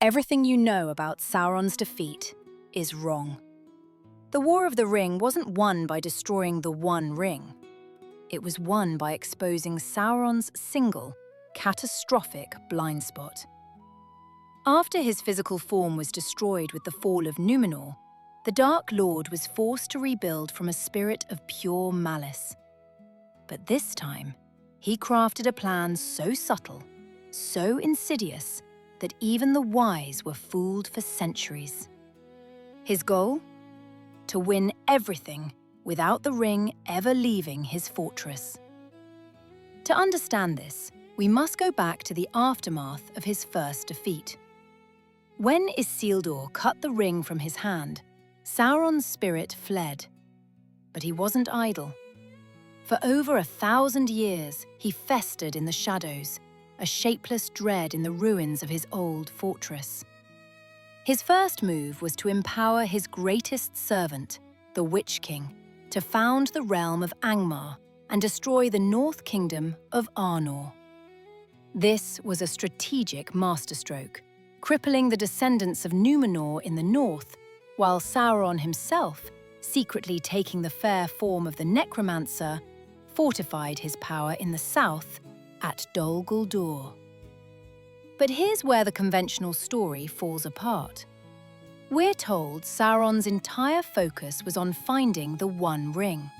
Everything you know about Sauron's defeat is wrong. The War of the Ring wasn't won by destroying the One Ring. It was won by exposing Sauron's single, catastrophic blind spot. After his physical form was destroyed with the fall of Númenor, the Dark Lord was forced to rebuild from a spirit of pure malice. But this time, he crafted a plan so subtle, so insidious, that even the wise were fooled for centuries. His goal? To win everything without the ring ever leaving his fortress. To understand this, we must go back to the aftermath of his first defeat. When Isildur cut the ring from his hand, Sauron's spirit fled. But he wasn't idle. For over 1,000 years, he festered in the shadows, a shapeless dread in the ruins of his old fortress. His first move was to empower his greatest servant, the Witch King, to found the realm of Angmar and destroy the North Kingdom of Arnor. This was a strategic masterstroke, crippling the descendants of Númenor in the north, while Sauron himself, secretly taking the fair form of the necromancer, fortified his power in the south at Dol Guldur. But here's where the conventional story falls apart. We're told Sauron's entire focus was on finding the One Ring.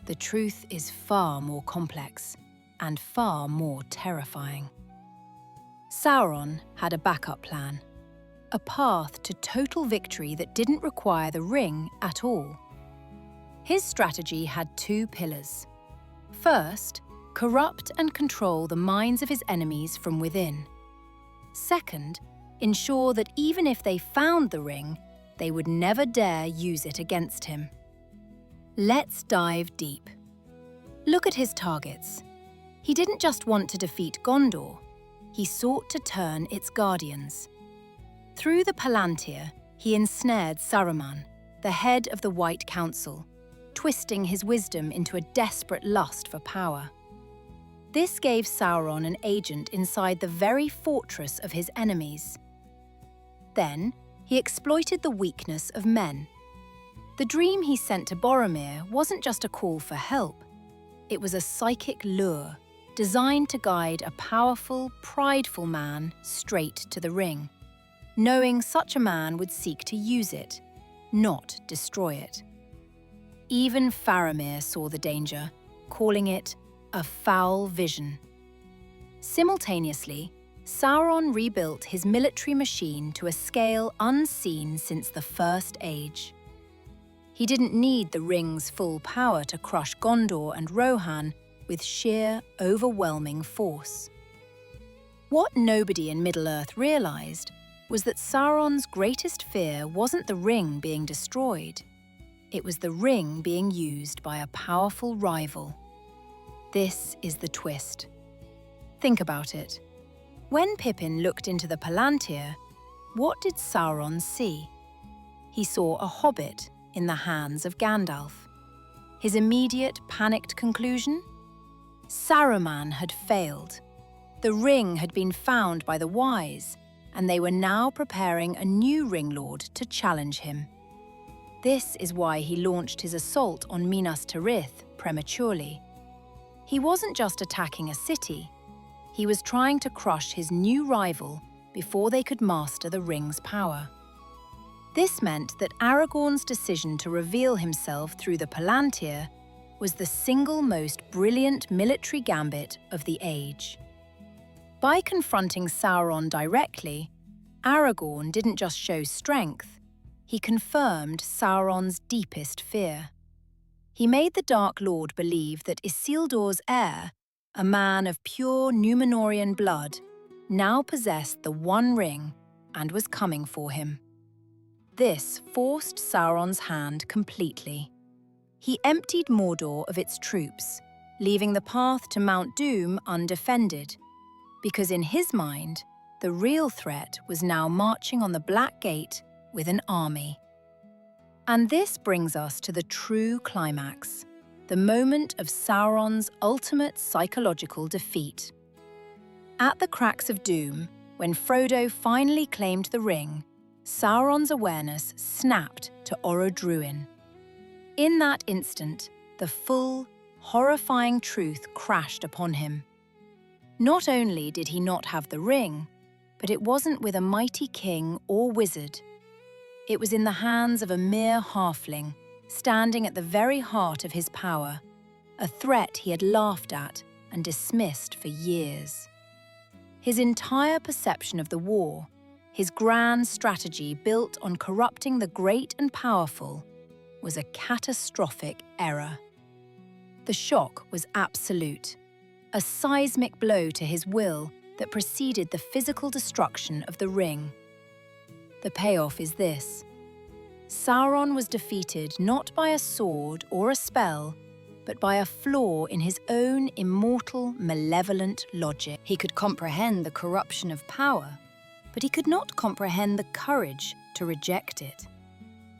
The truth is far more complex and far more terrifying. Sauron had a backup plan, a path to total victory that didn't require the ring at all. His strategy had two pillars. First, corrupt and control the minds of his enemies from within. Second, ensure that even if they found the ring, they would never dare use it against him. Let's dive deep. Look at his targets. He didn't just want to defeat Gondor, he sought to turn its guardians. Through the Palantir, he ensnared Saruman, the head of the White Council, twisting his wisdom into a desperate lust for power. This gave Sauron an agent inside the very fortress of his enemies. Then, he exploited the weakness of men. The dream he sent to Boromir wasn't just a call for help. It was a psychic lure, designed to guide a powerful, prideful man straight to the ring, knowing such a man would seek to use it, not destroy it. Even Faramir saw the danger, calling it a foul vision. Simultaneously, Sauron rebuilt his military machine to a scale unseen since the First Age. He didn't need the ring's full power to crush Gondor and Rohan with sheer, overwhelming force. What nobody in Middle-earth realized was that Sauron's greatest fear wasn't the ring being destroyed. It was the ring being used by a powerful rival. This is the twist. Think about it. When Pippin looked into the Palantir, what did Sauron see? He saw a hobbit in the hands of Gandalf. His immediate, panicked conclusion? Saruman had failed. The ring had been found by the wise, and they were now preparing a new ring lord to challenge him. This is why he launched his assault on Minas Tirith prematurely. He wasn't just attacking a city, he was trying to crush his new rival before they could master the ring's power. This meant that Aragorn's decision to reveal himself through the Palantir was the single most brilliant military gambit of the age. By confronting Sauron directly, Aragorn didn't just show strength, he confirmed Sauron's deepest fear. He made the Dark Lord believe that Isildur's heir, a man of pure Númenorian blood, now possessed the One Ring and was coming for him. This forced Sauron's hand completely. He emptied Mordor of its troops, leaving the path to Mount Doom undefended, because in his mind, the real threat was now marching on the Black Gate with an army. And this brings us to the true climax, the moment of Sauron's ultimate psychological defeat. At the cracks of doom, When Frodo finally claimed the ring, Sauron's awareness snapped to Orodruin. In that instant, the full, horrifying truth crashed upon him. Not only did he not have the ring, but it wasn't with a mighty king or wizard. It was in the hands of a mere halfling, standing at the very heart of his power, a threat he had laughed at and dismissed for years. His entire perception of the war, his grand strategy built on corrupting the great and powerful, was a catastrophic error. The shock was absolute, a seismic blow to his will that preceded the physical destruction of the ring. The payoff is this: Sauron was defeated not by a sword or a spell, but by a flaw in his own immortal, malevolent logic. He could comprehend the corruption of power, but he could not comprehend the courage to reject it.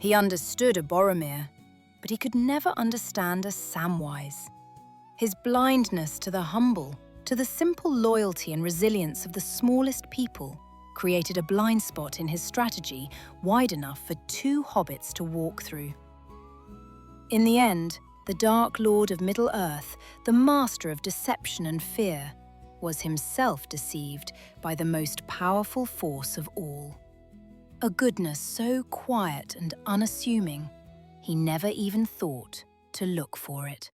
He understood a Boromir, but he could never understand a Samwise. His blindness to the humble, to the simple loyalty and resilience of the smallest people, created a blind spot in his strategy wide enough for 2 hobbits to walk through. In the end, the Dark Lord of Middle-earth, the master of deception and fear, was himself deceived by the most powerful force of all. A goodness so quiet and unassuming, he never even thought to look for it.